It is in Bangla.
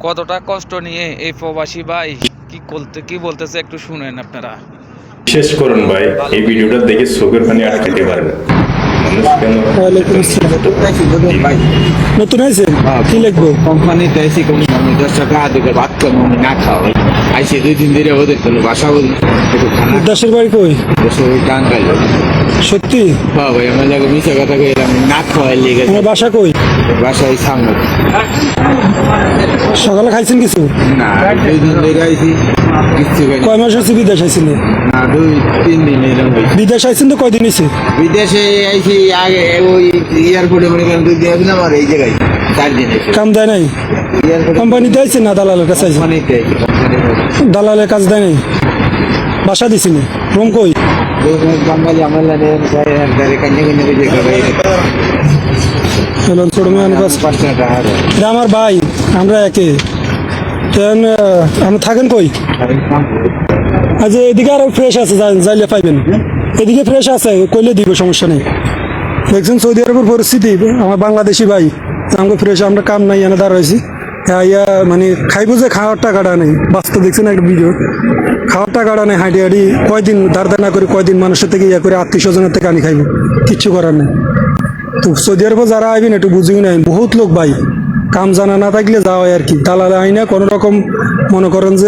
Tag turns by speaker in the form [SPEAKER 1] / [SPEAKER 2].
[SPEAKER 1] কতটা কষ্ট নিয়ে এই প্রবাসী ভাই কি বলতেছে একটু শুনেন আপনারা।
[SPEAKER 2] শেষ করুন ভাই, এই ভিডিওটা দেখে চোখের পানি আটকাতে পারবেন। মানুষ কেন
[SPEAKER 3] ওয়ালাইকুম আসসালাম। নতুন হয়েছে কি লিখবো?
[SPEAKER 4] কোম্পানিতে এসে কোনো আমি 10 টাকা দিকে ভাত খাবো আমি না খাওয়াই আইসে 2 দিন ধরে ওদের কোনো বাসা বলি একটু খানা
[SPEAKER 3] দেশের বাড়ি কই?
[SPEAKER 4] বসে ওই গান গাইলো
[SPEAKER 3] সত্যি?
[SPEAKER 4] হ্যাঁ ভাই আমার লাগে মিশে কথা কই আমি না খাওয়াই লেগে
[SPEAKER 3] আমার বাসা কই?
[SPEAKER 4] বাসায় সামনে
[SPEAKER 3] সকালে খাইছেন কিছু?
[SPEAKER 4] না 2 দিন ধরে আইসি কিচ্ছু খাই
[SPEAKER 3] কয় মাস হচ্ছে বিদেশ আইছেন?
[SPEAKER 4] না 2-3 দিন এরকম হয়েছে।
[SPEAKER 3] বিদেশ আইছেন তো কয়দিন হয়েছে?
[SPEAKER 4] বিদেশে আইসি আগে ওই এয়ারপোর্টে মনে করেন 2 দিন আসলাম আর এই জায়গায় 4 দিন এসে
[SPEAKER 3] কাম দেয় নাই?
[SPEAKER 4] এয়ারপোর্টে
[SPEAKER 3] কোম্পানিতে আইছেন না দালালের কাছে আইছেন?
[SPEAKER 4] কোম্পানিতে
[SPEAKER 3] দালালের কাজ দেয় নাই? বাসা দিছিনি? রুম কই?
[SPEAKER 4] বাঙালি আমার লাগে কান্নে কান্নে যে করে
[SPEAKER 3] এলন ছোট মেয়ে কাজ।
[SPEAKER 4] 5 টাকা
[SPEAKER 3] এটা আমার ভাই, আমরা একে। কেন আপনি থাকেন কই? আজ এদিকে আরো ফ্রেশ আছে, যাইলে পাইবেন। এদিকে ফ্রেশ আছে, কইলে দিব, সমস্যা নেই। দেখছেন সৌদি আরবের পরিস্থিতি। আমার বাংলাদেশি ভাই আমাকে ফ্রেশ, আমরা কাম নাই এনে দাঁড়াইছি। ইয়া মানে খাইবো যে খাওয়ার টাকাটা নেই। বাস্তব দেখছেন একটা ভিডিও, খাওয়ার টাকাটা নেই। হাঁটি হাঁটি কয়দিন ধার না করে কয়দিন মানুষের থেকে ইয়া করে আত্মীয় স্বজনের থেকে আনি খাইবো, কিচ্ছু করার নেই। তো সৌদি আরবে যারা আইবেন একটু বুঝিও নেন, বহুত লোক ভাই কাম জানা না থাকলে যাওয়াই আর কি। দালাল আইনা কোনো রকম মনে করেন যে